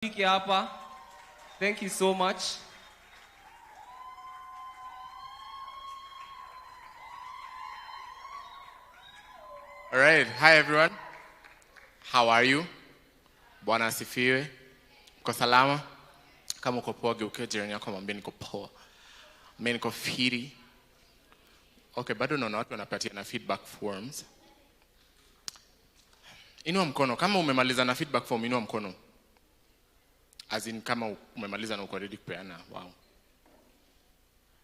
Thank you so much. All right. Hi, everyone. How are you? Bwana asifiwe. Mko salama? Kama uko poa, geukia jirani yako mwambie niko poa. Mimi niko fiti. Okay, bado naona watu wanapatia na feedback forms. Inua mkono. Kama umemaliza na feedback form, inua mkono. As in, kama umemaliza na uko ready kupeana. Wow.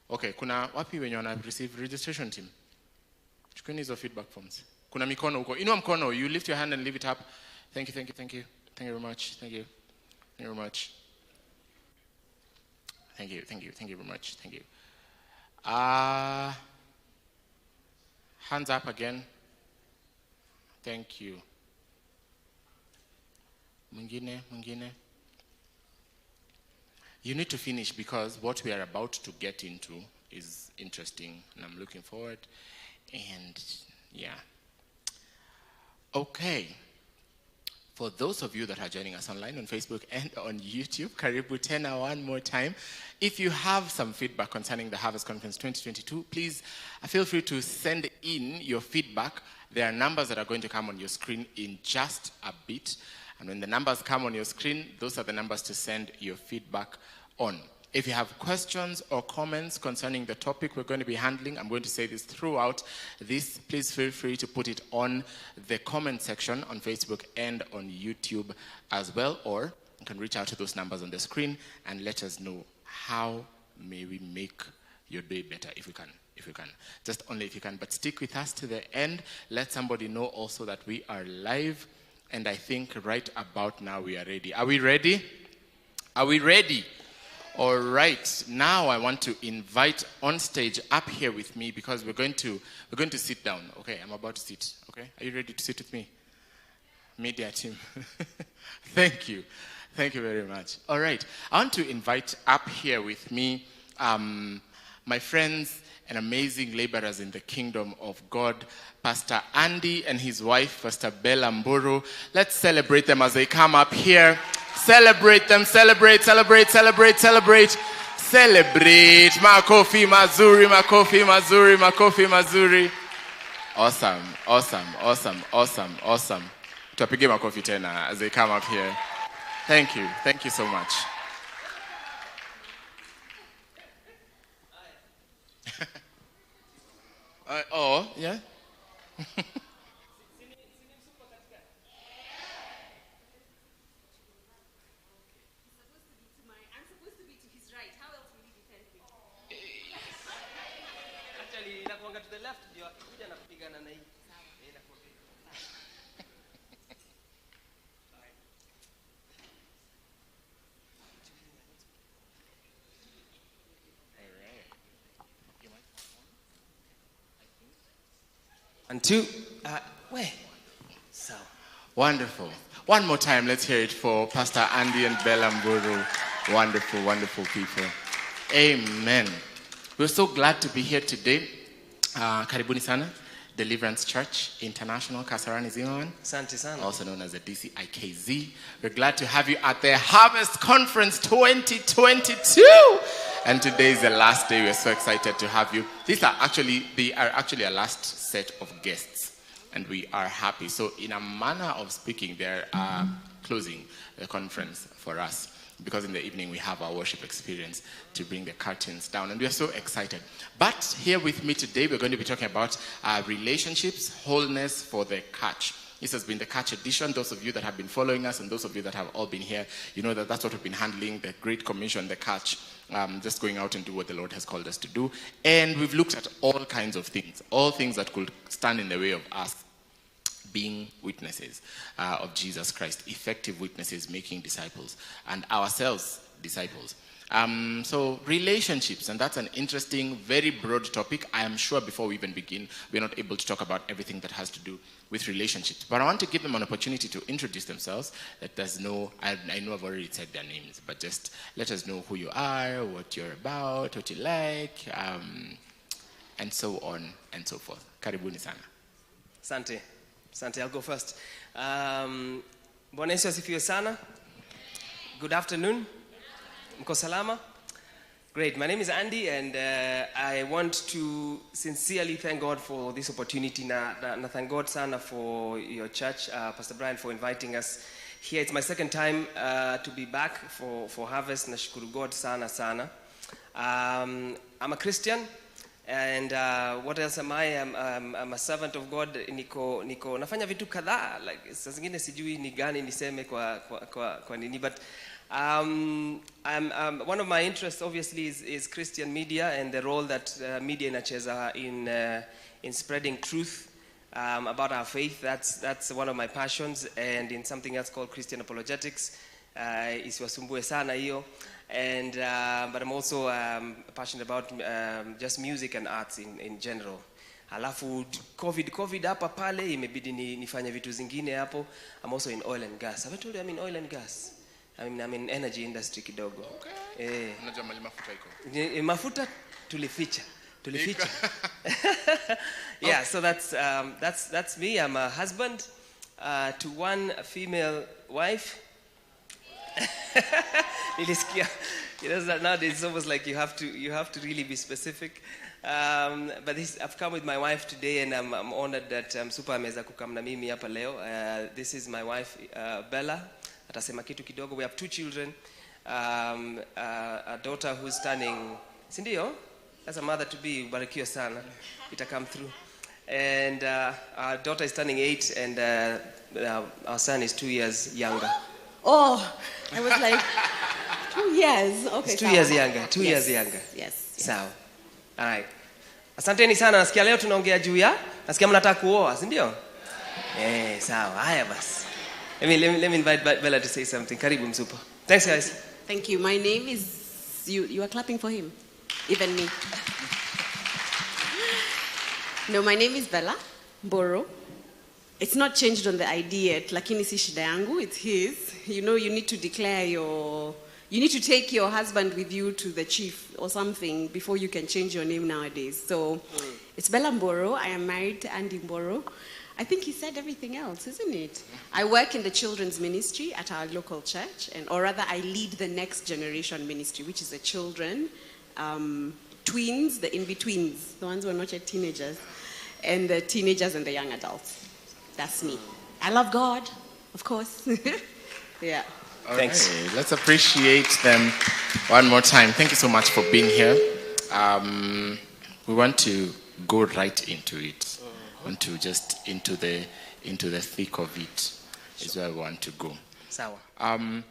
Okay, kuna wapi wenye wana receive registration team? Chukueni hizo feedback forms. Kuna mikono huko. Inua mkono. You lift your hand and leave it up. Thank you, thank you, thank you. Thank you very much. Thank you. Thank you very much. Thank you, thank you, thank you very much. Thank you. Hands up again. Thank you. Mwingine. You need to finish because what we are about to get into is interesting and I'm looking forward. And yeah. Okay. For those of you that are joining us online on Facebook and on YouTube, karibu tena one more time. If you have some feedback concerning the Harvest Conference 2022, please feel free to send in your feedback. There are numbers that are going to come on your screen in just a bit. And when the numbers come on your screen, those are the numbers to send your feedback on. If you have questions or comments concerning the topic we're going to be handling, I'm going to say this throughout this, please feel free to put it on the comment section on Facebook and on YouTube as well, or you can reach out to those numbers on the screen and let us know how may we make your day better if we can. Just only if you can, but stick with us to the end. Let somebody know also that we are live, and I think right about now we are ready. Are we ready? Are we ready? All right, now I want to invite on stage up here with me because we're going to sit down. Okay, I'm about to sit. Okay, are you ready to sit with me? Media team. Thank you very much. All right, I want to invite up here with me my friends and amazing laborers in the kingdom of God, Pastor Andy and his wife, Pastor Bella Mburu. Let's celebrate them as they come up here. Celebrate them, celebrate. Makofi mazuri. Awesome. Tupige makofi tena as they come up here. Thank you so much. Oh, yeah? And two, where? So Wonderful. One more time, let's hear it for Pastor Andy and Bella Mburu. Wonderful people. Amen. We're so glad to be here today. Karibuni sana, Deliverance Church International, Kasarani Zimawan. Asante sana. Also known as the DCIKZ. We're glad to have you at the Harvest Conference 2022. And today is the last day. We're so excited to have you. They are actually a last set of guests. And we are happy. So in a manner of speaking, they're closing the conference for us. Because in the evening we have our worship experience to bring the curtains down. And we are so excited. But here with me today, we're going to be talking about relationships, wholeness for the catch. This has been the catch edition. Those of you that have been following us and those of you that have all been here, you know that that's what we've been handling, the Great Commission, the catch, just going out and do what the Lord has called us to do. And we've looked at all kinds of things, all things that could stand in the way of us being witnesses of Jesus Christ, effective witnesses, making disciples, and ourselves disciples. So relationships, and that's an interesting, very broad topic. I am sure before we even begin, we're not able to talk about everything that has to do with relationships. But I want to give them an opportunity to introduce themselves. Let us know, I know I've already said their names, but just let us know who you are, what you're about, what you like, and so on and so forth. Karibuni sana. Asante, I'll go first. Bwana Yesu asifiwe sana. Good afternoon. Mko salama? Great. My name is Andy, and I want to sincerely thank God for this opportunity. Na thank God sana for your church, Pastor Brian, for inviting us here. It's my second time to be back for Harvest. Nashukuru God sana sana. I'm a Christian, and what else am I? I'm a servant of God. Niko nafanya vitu kadhaa, like saa zingine sijui ni gani niseme kwa nini, but I'm one of my interests obviously is Christian media and the role that media inacheza in spreading truth about our faith. That's one of my passions, and in something else called Christian apologetics. Isiwasumbue sana hiyo. And but I'm also passionate about just music and arts in general. Alafu COVID hapa pale imebidi nifanye vitu zingine hapo. I'm also in oil and gas. Have I told you I'm in oil and gas? I'm in energy industry kidogo. Okay. Unajua mali mafuta iko. Mafuta tulificha. Yeah, so that's me. I'm a husband to one female wife. Nowadays it's almost like you have to really be specific. But I've come with my wife today, and I'm honored that Super ameweza kukam na mimi hapa leo. This is my wife Bella. Atasema kitu kidogo. We have two children, a daughter who's turning, sindio? That's a mother to be, barikiwa sana. It'll come through. And our daughter is turning 8, and our son is 2 years younger. Oh, I was like, 2 years. Okay, it's 2 years younger. 2 years younger. Yes. Sawa. All right. Asanteni sana. Nasikia leo tunaongea juu ya. Nasikia mnataka kuoa, si ndio? Sawa. Haya basi. Let me invite Bella to say something. Karibu Msupa. Thanks guys. Thank you. My name is, you are clapping for him. Even me. No, my name is Bella Mburu. It's not changed on the ID yet, lakini si shida yangu, it's his. You know, you need to you need to take your husband with you to the chief or something before you can change your name nowadays. So it's Bella Mburu. I am married to Andy Mburu. I think he said everything else, isn't it? I work in the children's ministry at our local church, or rather I lead the next generation ministry, which is the children, tweens, the in-betweens, the ones who are not yet teenagers, and the teenagers and the young adults. That's me. I love God, of course. Yeah. Thanks. Right, let's appreciate them one more time. Thank you so much for being here. We want to go right into it. Want to just into the thick of it is where we want to go. Sawa.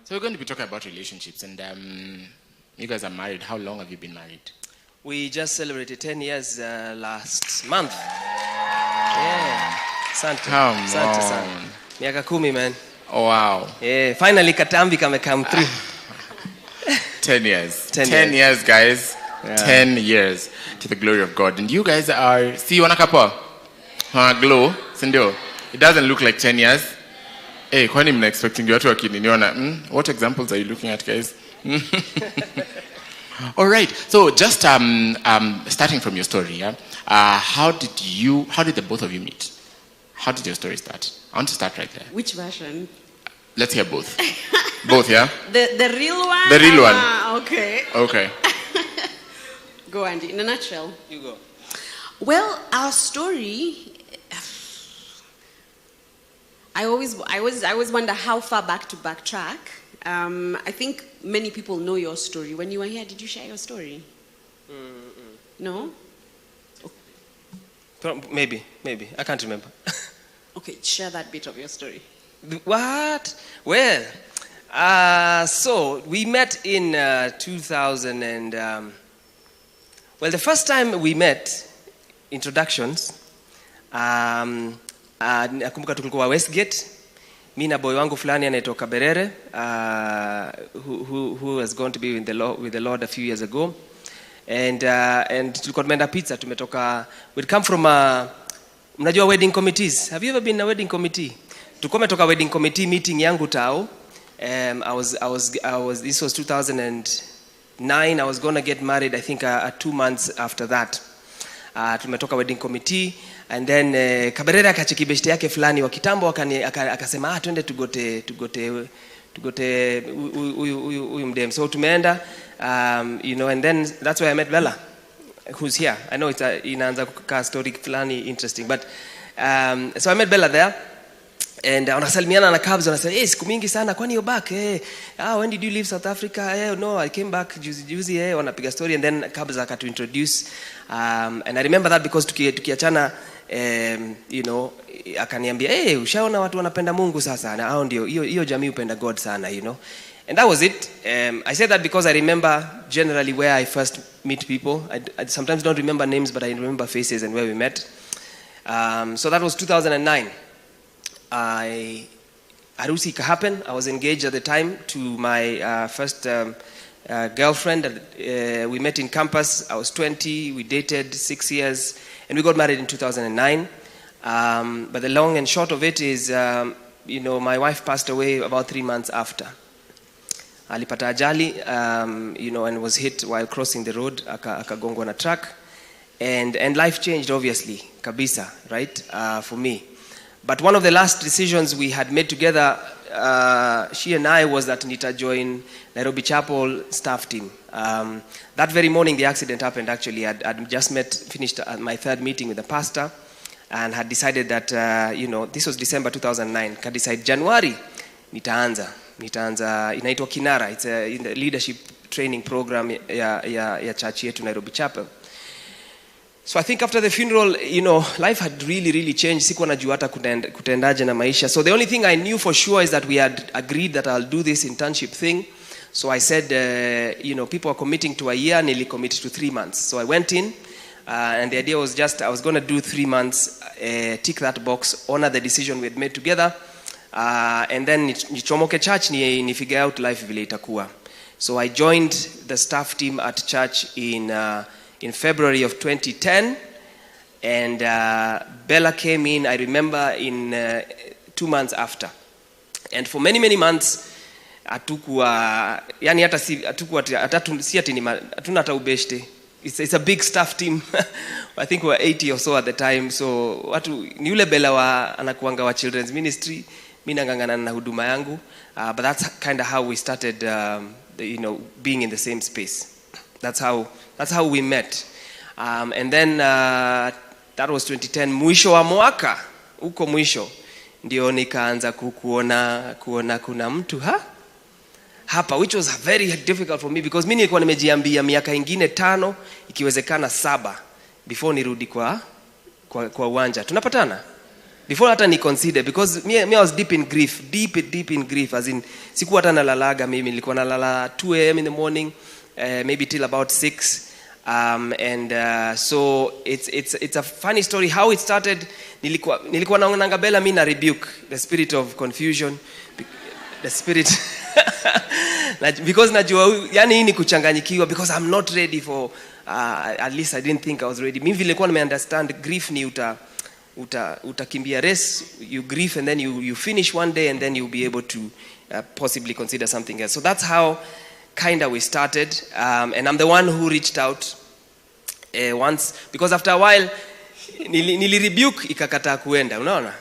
So we're going to be talking about relationships, and you guys are married. How long have you been married? We just celebrated 10 years last month. Yeah. Sante. Come Sante on. sana. Miaka 10, man. Oh wow. Yeah, finally Katambi come through. 10 years. 10 years, guys. Yeah. 10 years to the glory of God. And you guys are, see, wanakapa? Glow, sindio? It doesn't look like 10 years. Hey, kwani mna expecting watu wakininiona? What examples are you looking at, guys? All right. So just starting from your story, yeah? How did the both of you meet? How did your story start? I want to start right there. Which version? Let's hear both. Both, yeah? The real one? The real one. Okay. Okay. Go, Andy, in a nutshell. You go. Well, our story, I always wonder how far back to backtrack. I think many people know your story. When you were here, did you share your story? No? Maybe. I can't remember. Okay, share that bit of your story. What? Well, so we met in 2000 and, well, the first time we met, introductions, nakumbuka tulikuwa Westgate, mi na boy wangu fulani anaitoka Berere, who has gone to be with the Lord a few years ago. And tulikuwa tumeenda pizza, we'd come from mnajua wedding committees. Have you ever been in a wedding committee? Tulikuwa tumetoka wedding committee meeting yangu tao. This was 2009. I was going to get married, I think 2 months after that. Tumetoka wedding committee, and then Kaberera akacheki beshte yake fulani wa kitambo akasema twende tugote huyu mdem. So tumeenda, you know, and then that's where I met Bella, who's here. I know it's inaanza kukaa story fulani interesting, but so I met Bella there. And wanasalimiana na Cubs, wanasema siku mingi sana, kwani you're back? When did you leave South Africa? No, I came back juzi. Wanapiga story, and then Cubs akatu introduce, and I remember that because tukiachana, you know, akaniambia ushaona watu wanapenda Mungu sasa, na hao ndio hiyo jamii upenda God sana, you know. And that was it. I say that because I remember generally where I first meet people. I sometimes don't remember names, but I remember faces and where we met. So that was 2009. Harusi happened. I was engaged at the time to my first girlfriend. We met in campus. I was 20. We dated 6 years, and we got married in 2009. But the long and short of it is, you know, my wife passed away about 3 months after. Alipata ajali, you know, and was hit while crossing the road. Akagongwa na truck, and life changed, obviously, kabisa, right, for me. But one of the last decisions we had made together, she and I, was that Nita join Nairobi Chapel staff team. That very morning the accident happened. Actually, I'd just finished my 3rd meeting with the pastor, and had decided that, you know, this was December 2009. Ka decide January nitaanza inaitwa Kinara. It's in the leadership training program ya church yetu Nairobi Chapel. So I think after the funeral, you know, life had really changed. Sikuwa najua hata kutendaje na maisha. So the only thing I knew for sure is that we had agreed that I'll do this internship thing. So I said, you know, people are committing to a year, nili commit to 3 months. So I went in, and the idea was just I was going to do 3 months, tick that box, honor the decision we had made together, and then nichomoke church ni figure out life vile itakuwa. So I joined the staff team at church in February of 2010, and Bella came in, I remember, in 2 months after. And for many months, hatukuwa, yani hata si ati hatuna hata ubeshte. It's a big staff team. I think we were 80 or so at the time. So watu ni yule Bella anakuanga wa children's ministry, mimi nangangana na huduma yangu. But that's kind of how we started, you know, being in the same space. That's how we met. And then that was 2010. Mwisho wa mwaka, uko mwisho, ndio nikaanza kuona kuna mtu hapa, which was very difficult for me because mimi nilikuwa nimejiambia miaka ingine 5, ikiwezekana 7 before nirudi kwa uwanja. Tunapatana? Before hata ni consider, because me I was deep in grief, as in sikuwa hata nalalaga. Mimi nilikuwa nalala 2 a.m. in the morning, maybe till about 6. So it's a funny story how it started. Nilikuwa naonanga Bella, mimi na rebuke the spirit of confusion, the spirit because najua yani ni kuchanganyikiwa, because I'm not ready for, at least I didn't think I was ready. Mimi vile nilikuwa understand grief ni utakimbia race, you grieve and then you finish one day and then you'll be able to possibly consider something else. So that's how kinda we started, and I'm the one who reached out once, because after a while nili rebuke ikakataa kuenda, unaona.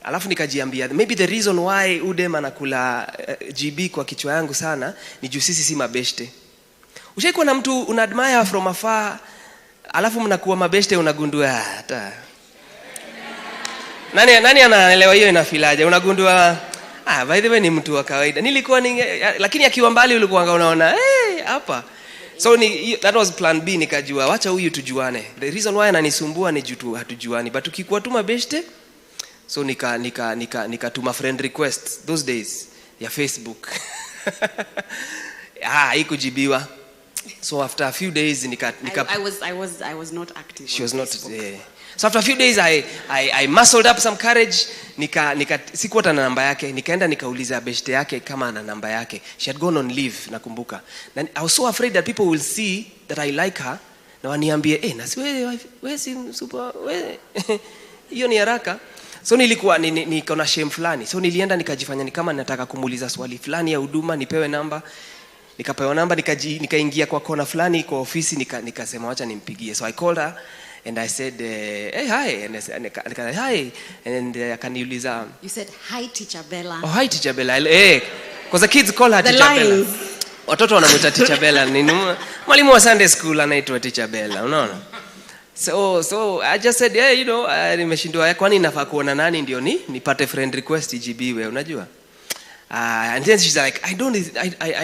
Alafu nikajiambia maybe the reason why udem anakula GB kwa kichwa yangu sana ni juu sisi si mabeshte. Ushaikuwa na mtu unadmire from afar, alafu mnakuwa mabeshte, unagundua hata nani anaelewa hiyo inafilaje, unagundua by the way ni mtu wa kawaida. Nilikuwa lakini akiwa mbali ulikuwa unaona hapa. So that was plan B. Nikajua wacha huyu tujuane. The reason why ananisumbua ni juu hatujuani, but tukikuwa tu mabeshte. So nikatuma friend request those days ya Facebook. Haikujibiwa. So after a few days I was not active. She was not. So after a few days I muscled up some courage. Sikuwa na namba yake, nikaenda nikauliza beshte yake kama ana namba yake. She had gone on leave, nakumbuka. And I was so afraid that people will see that I like her na waniambie na si wewe si super wewe hiyo ni haraka. So nilikuwa niko na shame fulani. So nilienda nikajifanya ni kama nataka kumuuliza swali fulani ya huduma, nipewe namba. Nikapewa namba, nikaingia kwa kona fulani kwa ofisi, nikasema acha nimpigie. So I called her and I said, hey, hi. And I said, hi. And akaniuliza, you said, hi, Teacher Bella. Oh, hi, Teacher Bella. Because the kids call her The Teacher Bella. lines. Watoto wanamuita Teacher Bella. Mwalimu wa Sunday school anaitwa Teacher Bella, unaona? So I just said, yeah, you know, nimeshindwa kwani nafaa kuona nani ndio nipate friend request ijibiwe, unajua? And then she's like, I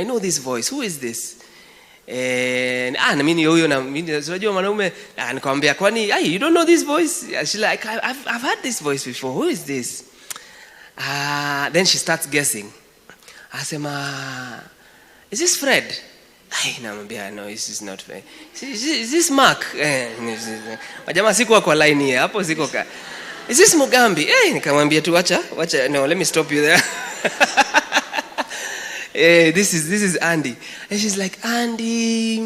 know this voice. Who is this? Na mimi huyo na mimi unajua mwanaume nikamwambia kwani you don't know this voice? She's like, I've heard this voice before. Who is this? Then she starts guessing. Asema, is this Fred? Namwambia no, this is not Fred. Is this Mark? Jamaa sikuwa kwa line here. Hapo siko ka. Is this Mugambi? Nikamwambia tu wacha. No, let me stop you there. This is Andy. And she's like, Andy.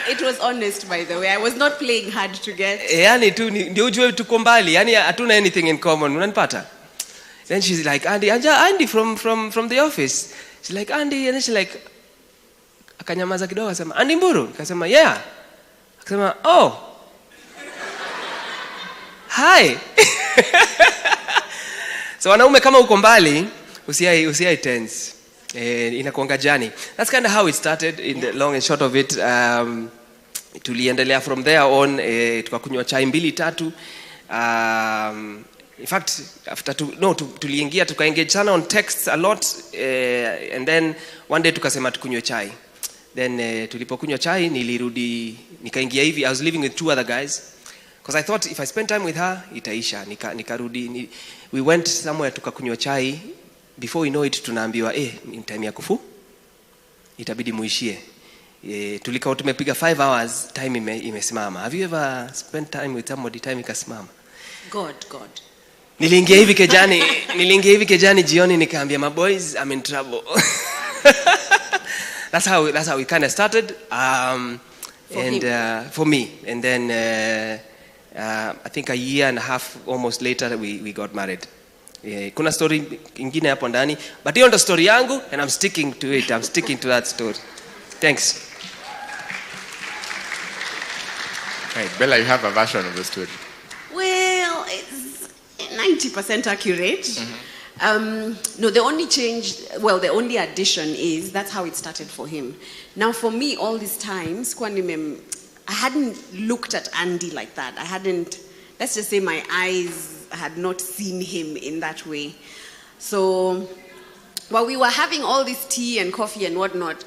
It was honest, by the way. I was not playing hard to get. Yani tu ndio ujue tuko mbali. Yani hatuna anything in common. Unanipata? Then she's like, Andy from the office. She's like, Andy, and then she's like, akanyamaza kidogo akasema, Andy Mburu. Akasema, yeah. Akasema, oh. Hi. So wanaume kama uko mbali, usiai tense. Inakuanga jani. That's kind of how it started in the long and short of it. Tuliendelea from there on, tukakunywa chai 2-3. In fact, after tuliingia tukaengage sana on texts a lot, and then one day tukasema tukunywe chai. Then tulipokunywa chai nilirudi nikaingia hivi. I was living with 2 other guys because I thought if I spend time with her itaisha. Nikarudi we went somewhere tukakunywa chai. Before we know it tunaambiwa ni time ya kufu, itabidi muishie. Tulikao tumepiga 5 hours, time imesimama. Have you ever spent time with somebody time ikasimama? God. Niliingia hivi kejani jioni nikaambia my boys, I'm in trouble. That's how we kind of started for me. And then I think a year and a half almost later we got married. Kuna story ingine hapo ndani, but hiyo ndo story yangu and I'm sticking to it. I'm sticking to that story. Thanks. Right, Bella, you have a version of the story. Well, it's 90% accurate. Mm-hmm. No, the only addition is that's how it started for him. Now, for me, all these times, I hadn't looked at Andy like that. Let's just say my eyes had not seen him in that way. So, while we were having all this tea and coffee and whatnot,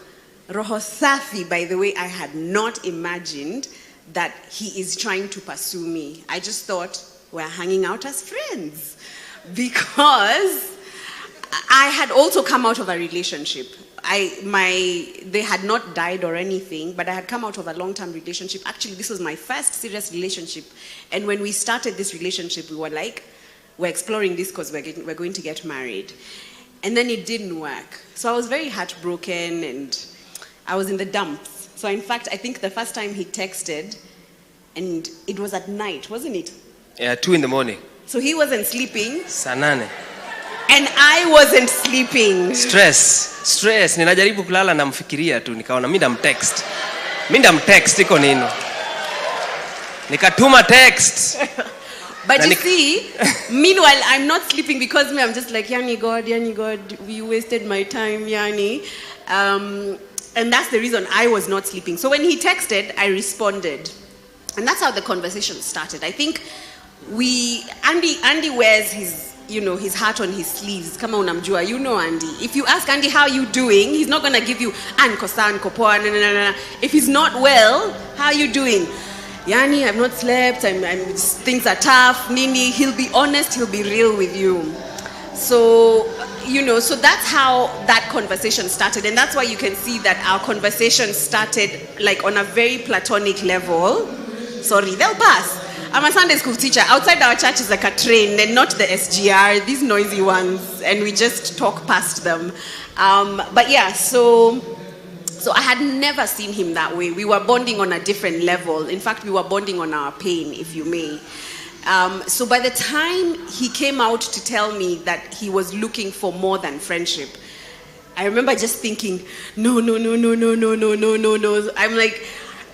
Roho Safi, by the way, I had not imagined that he is trying to pursue me. I just thought we're hanging out as friends because I had also come out of a relationship. They had not died or anything, but I had come out of a long-term relationship. Actually, this was my first serious relationship. And when we started this relationship, we were like, we're exploring this because we're going to get married. And then it didn't work. So I was very heartbroken and I was in the dumps. So in fact, I think the first time he texted, and it was at night, wasn't it? Yeah, 2 a.m. So he wasn't sleeping. Saa 8. And I wasn't sleeping. Stress. Ninajaribu kulala namfikiria tu, nikaona mimi ndamtext iko nini. Nikatuma text. But you see, meanwhile, I'm not sleeping because I'm just like, Yani God, you wasted my time, Yani. And that's the reason I was not sleeping. So when he texted, I responded. And that's how the conversation started. I think Andy wears his heart on his sleeves. Kama unamjua, you know Andy. If you ask Andy how you doing, he's not gonna give you if he's not well, how are you doing? Yani, I've not slept, things are tough, Nini. He'll be honest, he'll be real with you. So, so that's how that conversation started. And that's why you can see that our conversation started like on a very platonic level. Sorry, they'll pass. I'm a Sunday school teacher. Outside our church is like a train and not the SGR, these noisy ones. And we just talk past them. But yeah, so I had never seen him that way. We were bonding on a different level. In fact, we were bonding on our pain, if you may. So by the time he came out to tell me that he was looking for more than friendship, I remember just thinking, no. I'm like,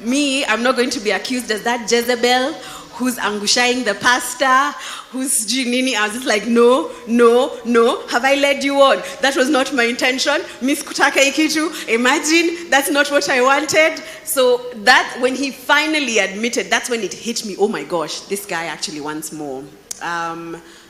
I'm not going to be accused as that Jezebel who's angushaing the pastor, who's Ginini. I was just like, no, have I led you on? That was not my intention. Miss Kutaka Ikitu, imagine, that's not what I wanted. So that, when he finally admitted, that's when it hit me, oh my gosh, this guy actually wants more.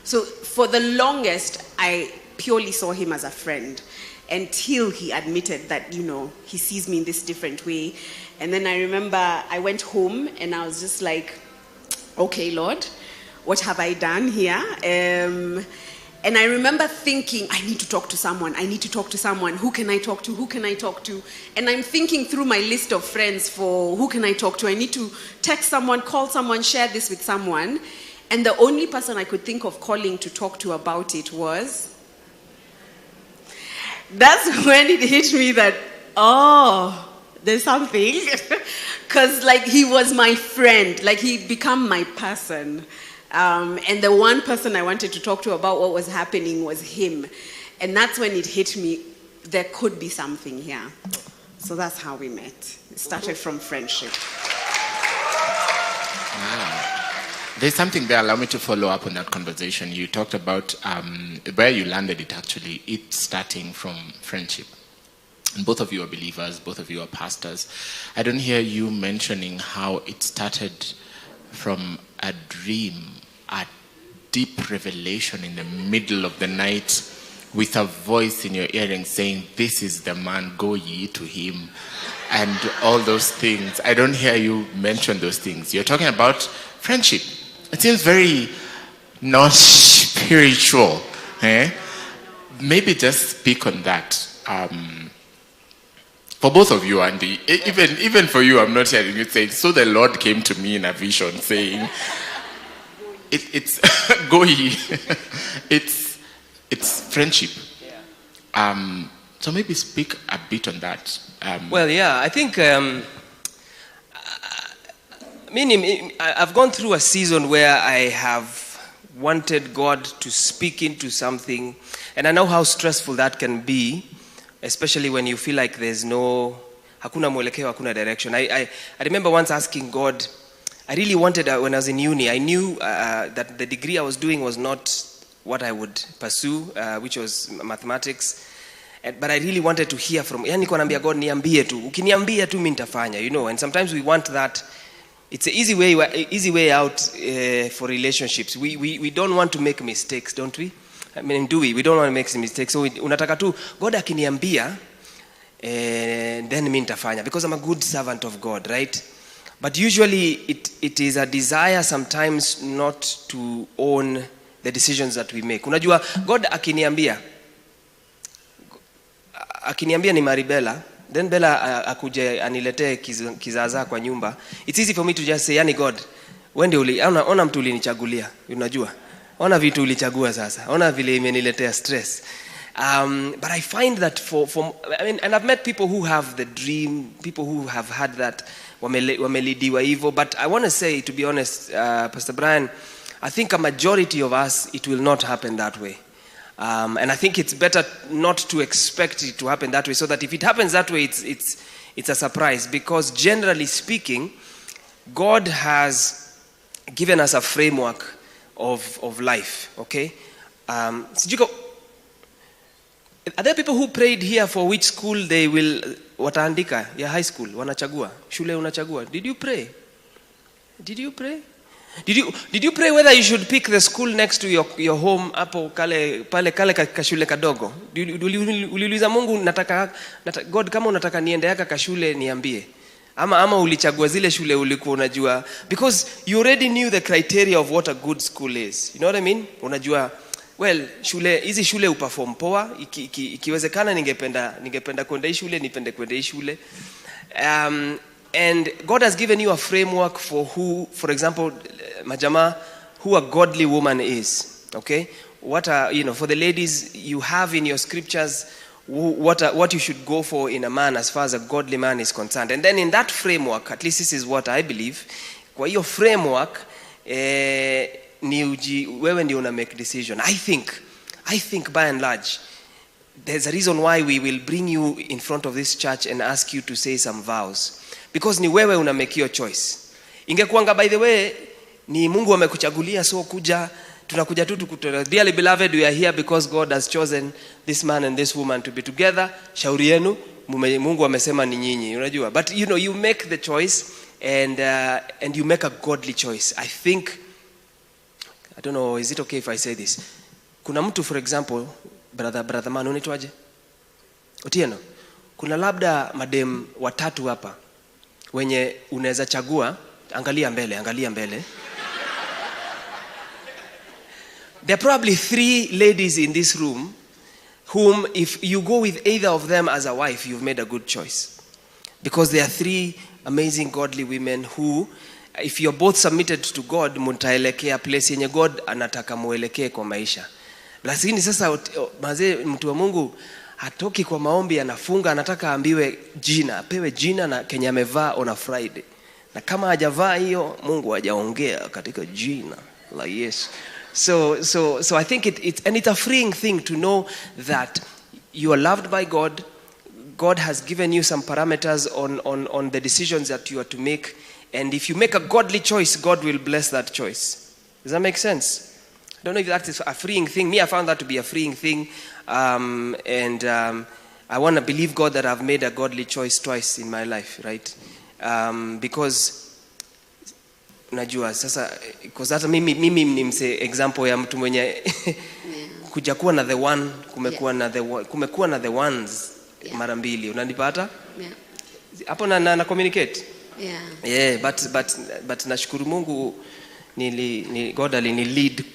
So for the longest, I purely saw him as a friend until he admitted that, he sees me in this different way. And then I remember I went home and I was just like, okay, Lord, what have I done here? And I remember thinking, I need to talk to someone. Who can I talk to? And I'm thinking through my list of friends for who can I talk to. I need to text someone, call someone, share this with someone. And the only person I could think of calling to talk to about it was... That's when it hit me that, there's something. Because he was my friend. He became my person. And the one person I wanted to talk to about what was happening was him. And that's when it hit me, there could be something here. So that's how we met. It started from friendship. Wow. There's something there, allow me to follow up on that conversation. You talked about where you landed it actually, it starting from friendship. And both of you are believers, both of you are pastors. I don't hear you mentioning how it started from a dream, a deep revelation in the middle of the night with a voice in your earring saying, this is the man, go ye to him, and all those things. I don't hear you mention those things. You're talking about friendship. It seems very not spiritual. Maybe just speak on that. For both of you, Andy, even for you, I'm not hearing you saying, so the Lord came to me in a vision saying, it's go ye. It's friendship. So maybe speak a bit on that. I think I've gone through a season where I have wanted God to speak into something, and I know how stressful that can be, especially when you feel like there's hakuna mwelekeo, hakuna direction. I remember once asking God, I really wanted, when I was in uni, I knew that the degree I was doing was not what I would pursue, which was mathematics. But I really wanted to hear from, niko naambia God, niambie tu. Ukiniambia tu mimi nitafanya, and sometimes we want that. It's an easy way out for relationships. We don't want to make mistakes, don't we? I mean, do we? We don't want to make mistakes. So unataka tu, God akiniambia, then mimi nitafanya, because I'm a good servant of God, right? But usually it is a desire sometimes not to own the decisions that we make. Unajua, God akiniambia ni Maribela, then Bella akuje aniletee kizaza kwa nyumba. It's easy for me to just say, God, wende ona mtu ulinichagulia, unajua. Ona vitu ulichagua sasa. Ona vile imeniletea stress. But I find that and I've met people who have the dream, people who have had that, wamelidiwa hivyo. But I want to say, to be honest, Pastor Brian, I think a majority of us, it will not happen that way. And I think it's better not to expect it to happen that way, so that if it happens that way, it's a surprise. Because generally speaking, God has given us a framework of life, okay? Are there people who prayed here for which school they will wataandika ya high school wanachagua shule unachagua? Did you pray? Did you pray whether you should pick the school next to your home hapo pale kashule kadogo? Uliuliza Mungu, God, kama unataka niende haka kashule niambie, ama ulichagua zile shule ulikuwa unajua, because you already knew the criteria of what a good school is, you know what I mean? Unajua, well, hizi shule uperform poa, ikiwezekana ningependa kwenda hii shule, nipende kwenda hii shule. And God has given you a framework for who, for example, Majama, who a godly woman is, okay? What for the ladies, you have in your scriptures what you should go for in a man as far as a godly man is concerned. And then in that framework, at least this is what I believe, kwa hiyo framework, wewe ndio una make decision. I think by and large, there's a reason why we will bring you in front of this church and ask you to say some vows. Because ni wewe una make your choice. Ingekuanga, by the way, ni Mungu amekuchagulia, so kuja, tunakuja tu tukutoa. Dearly beloved, we are here because God has chosen this man and this woman to be together. Shauri yenu, Mungu amesema ni nyinyi, unajua. But you know, you make the choice and you make a godly choice. I think, I don't know, is it okay if I say this? Kuna mtu, for example, brother man, unaitwaje? Otieno. Kuna labda madem watatu hapa wenye unaweza chagua. Angalia mbele. There are probably 3 ladies in this room whom, if you go with either of them as a wife, you've made a good choice. Because there are 3 amazing godly women who, if you're both submitted to God, mtaelekea place yenye God anataka muelekee kwa maisha. Lakini sasa mazee, mtu wa Mungu hatoki kwa maombi, anafunga, anataka ambiwe jina, apewe jina na Kenya amevaa on a Friday. Na kama hajavaa hiyo, Mungu hajaongea katika jina la Yesu. So I think it's a freeing thing to know that you are loved by God. God has given you some parameters on the decisions that you are to make. And if you make a godly choice, God will bless that choice. Does that make sense? I don't know if that is a freeing thing. Me, I found that to be a freeing thing. I want to believe God that I've made a godly choice twice in my life, right? Because najua sasa, because hata mimi ni mse example ya mtu mwenye kuja kuwa na the one, kumekuwa na the ones mara mbili, unanipata? Hapo na communicate? Yeah, but nashukuru Mungu God alini lead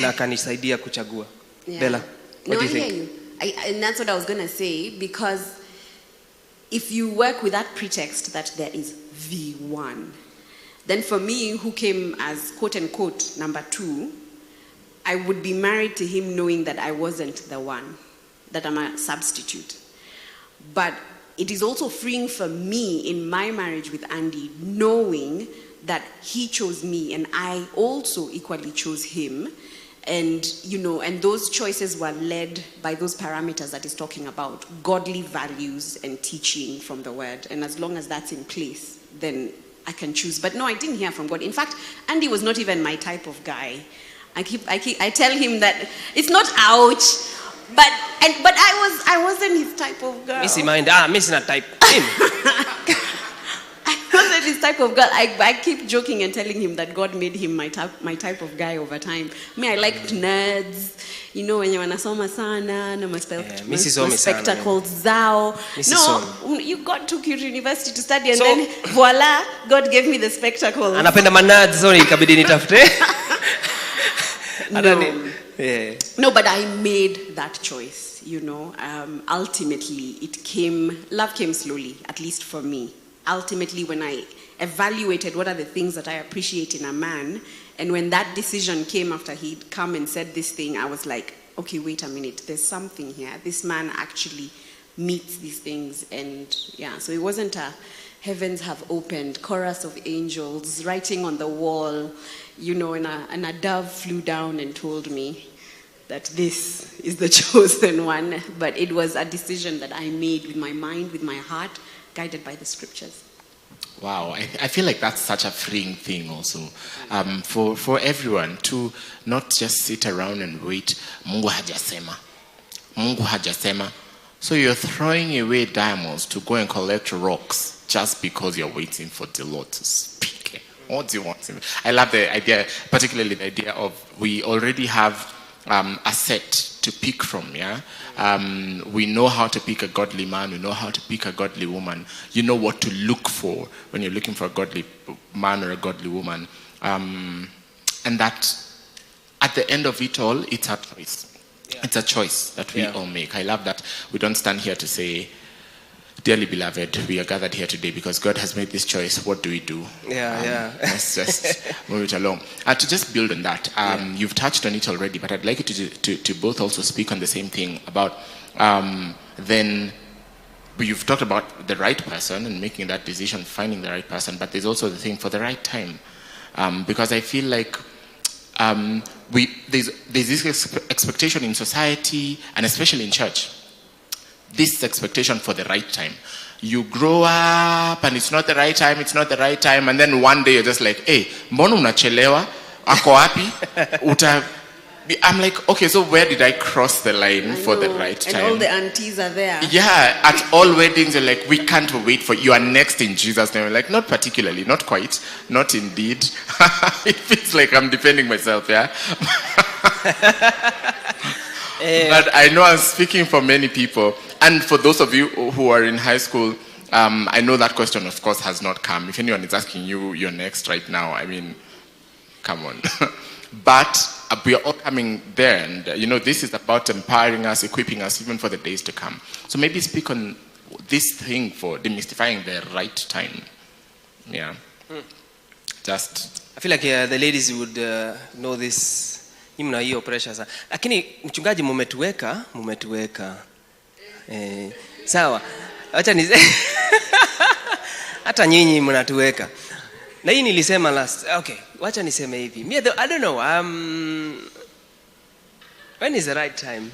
na kanisaidia kuchagua. Bella, what do you think? And that's what I was going to say, because if you work with that pretext that there is the one, then for me, who came as quote unquote number 2, I would be married to him knowing that I wasn't the one, that I'm a substitute. But it is also freeing for me in my marriage with Andy, knowing that he chose me and I also equally chose him. And, you know, and those choices were led by those parameters that he's talking about, godly values and teaching from the word. And as long as that's in place, then I can choose. But no, I didn't hear from God. In fact, Andy was not even my type of guy. I tell him that it's not ouch, but I wasn't his type of girl. Missy mind, Missy not type. I wasn't his type of girl. I keep joking and telling him that God made him my type of guy over time. Me, I liked nerds. You know, when you wanasoma sana na spectacles zao. No, you got to university to study and then voila, God gave me the spectacles. Anapenda nerds, sorry, ikabidi nitafute. No, but I made that choice, you know. Ultimately, love came slowly, at least for me. Ultimately, when I evaluated what are the things that I appreciate in a man, and when that decision came after he'd come and said this thing, I was like, okay, wait a minute, there's something here. This man actually meets these things. And yeah, so it wasn't a heavens have opened, chorus of angels writing on the wall, you know, and a dove flew down and told me that this is the chosen one. But it was a decision that I made with my mind, with my heart, guided by the scriptures. Wow, I feel like that's such a freeing thing also, for everyone to not just sit around and wait. Mungu hajasema. So you're throwing away diamonds to go and collect rocks just because you're waiting for the Lord to speak. What do you want? I love the idea, particularly the idea of we already have a set to pick from, yeah? We know how to pick a godly man, we know how to pick a godly woman. You know what to look for when you're looking for a godly man or a godly woman. And that at the end of it all, it's a choice. Yeah. It's a choice that we all make. I love that we don't stand here to say, dearly beloved, we are gathered here today because God has made this choice. What do we do? Let's just move it along. To just build on that, you've touched on it already, but I'd like you to both also speak on the same thing about then you've talked about the right person and making that decision, finding the right person, but there's also the thing for the right time. Because I feel like there's this expectation in society and especially in church. This expectation for the right time. you grow up and it's not the right time, and then one day you're just like, hey, mbona unachelewa? Ako wapi? I'm like, okay, so where did I cross the line for the right time? And all the aunties are there. Yeah, at all weddings, you're like, we can't wait for you. Are next in Jesus' name. Like, not particularly, not quite, not indeed. It feels like I'm defending myself, yeah? But I know I'm speaking for many people. And for those of you who are in high school, I know that question, of course, has not come. If anyone is asking you, you're next right now, I mean, come on. But we are all coming there, and this is about empowering us, equipping us even for the days to come. So maybe speak on this thing for demystifying the right time. Yeah. Just. I feel like the ladies would know this. Mna hiyo pressure sana. Lakini mchungaji mumetuweka. Sawa. Acha ni hata nyinyi mnatuweka. Na hii nilisema last. Okay, wacha niseme hivi. I don't know. When is the right time?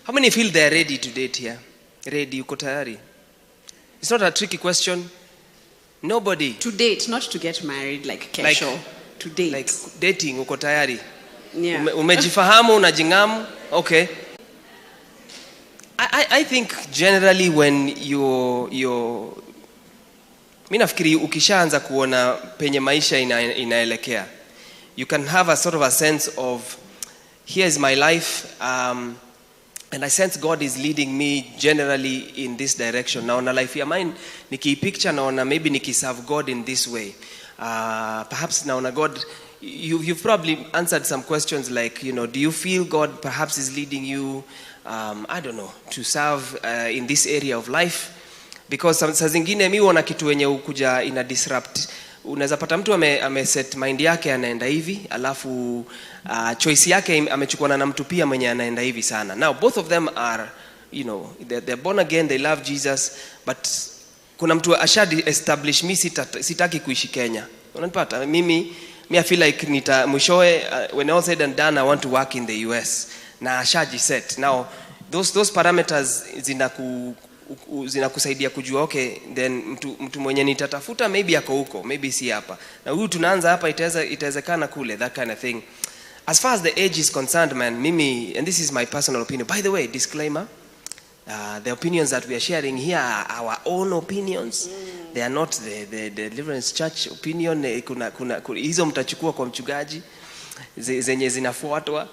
How many feel they're ready to date here? Ready, uko tayari? It's not a tricky question. Nobody. To date, not to get married, like casual. To date. Like dating, uko tayari? Yeah. Umejifahamu, unajingamu? Okay. I think generally when you're mimi nafikiri ukishaanza kuona penye maisha inaelekea, you can have a sort of a sense of, here's my life, and I sense God is leading me generally in this direction. Naona life ya mine nikipicture, naona maybe nikiserve God in this way. Perhaps naona God, you've probably answered some questions like, do you feel God perhaps is leading you, I don't know, to serve in this area of life? Because saa zingine mimi huona kitu wenye ukuja ina disrupt. Unaweza pata mtu ameset mind yake anaenda hivi, alafu choice yake amechukua na mtu pia mwenye anaenda hivi sana. Now both of them are, they're born again, they love Jesus, but kuna mtu ashadi establish, mimi sitaki kuishi Kenya. Unanipata? Mimi I feel like mwishowe, when all said and done, I want to work in the US. Na ashaji set. Now those parameters zinakusaidia kujua, okay, then mtu mwenye nitatafuta maybe ako huko, maybe si hapa. Na huyu tunaanza hapa, itawezekana kule, that kind of thing. As far as the age is concerned, man, mimi, and this is my personal opinion. By the way, disclaimer, the opinions that we are sharing here are our own opinions. They are not the Deliverance Church opinion. Hizo mtachukua kwa mchungaji zenye zinafuatwa.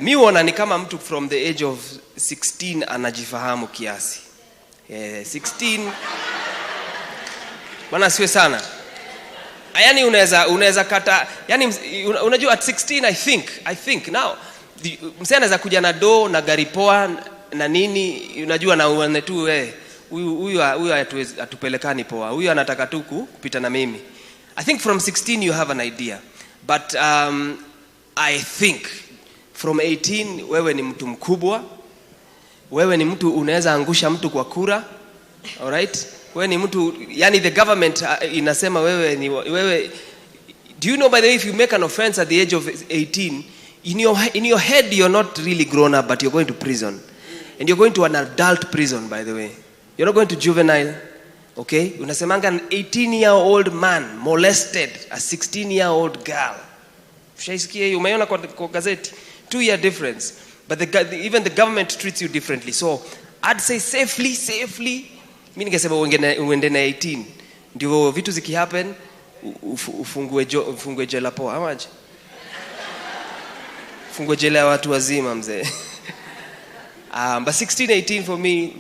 Mi huona ni kama mtu from the age of 16 anajifahamu kiasi. 16 bwana siwe sana. Yani unaweza kata, yani unajua at 16 I think now msee anaweza kuja na do na gari poa na nini, unajua na uone tu huyu atupelekani poa, huyu anataka tu kupita na mimi. I think from 16 you have an idea, but I think from 18 wewe ni mtu mkubwa, wewe ni mtu unaweza angusha mtu kwa kura. All right? Wewe ni mtu, yani the government inasema wewe. Do you know, by the way, if you make an offense at the age of 18, in your head you're not really grown up, but you're going to prison. And you're going to an adult prison, by the way. You're not going to juvenile. Okay? Unasemanga an 18-year-old man molested a 16-year-old girl. Ushaisikia hiyo? Umeona kwa gazeti? 2-year difference. But even the government treats you differently. So I'd say safely, mimi ningesema uende na 18. Ndio vitu zikihappen ufungwe jela poa, amaje? Ufungwe jela ya watu wazima mzee. But 16, 18 for me,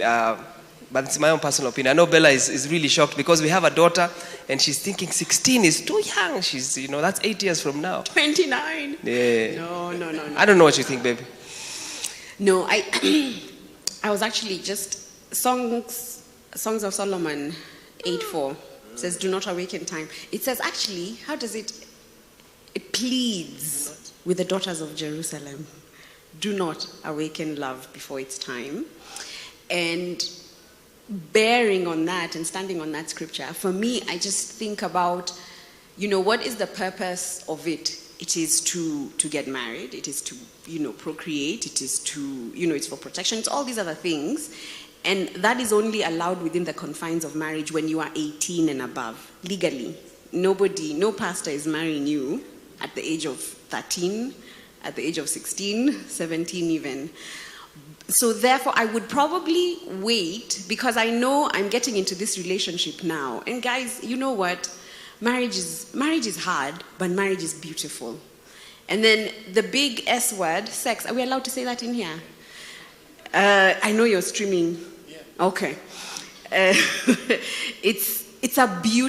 but it's my own personal opinion. I know Bella is really shocked because we have a daughter and she's thinking 16 is too young. She's, that's 8 years from now. 29. Yeah. No. I don't know what you think, baby. No, I was actually just Songs of Solomon 8:4 says, "Do not awaken time." It says actually, how does it? It pleads with the daughters of Jerusalem, do not awaken love before its time. And bearing on that and standing on that scripture, for me, I just think about, what is the purpose of it? It is to get married. It is to, procreate. It is to, it's for protection. It's all these other things. And that is only allowed within the confines of marriage when you are 18 and above, legally. Nobody, no pastor is marrying you at the age of 13, at the age of 16, 17 even. So therefore, I would probably wait, because I know I'm getting into this relationship now. And guys, you know what? Marriage is hard, but marriage is beautiful. And then the big S word, sex. Are we allowed to say that in here? I know you're streaming. Yeah. Okay. It's a beautiful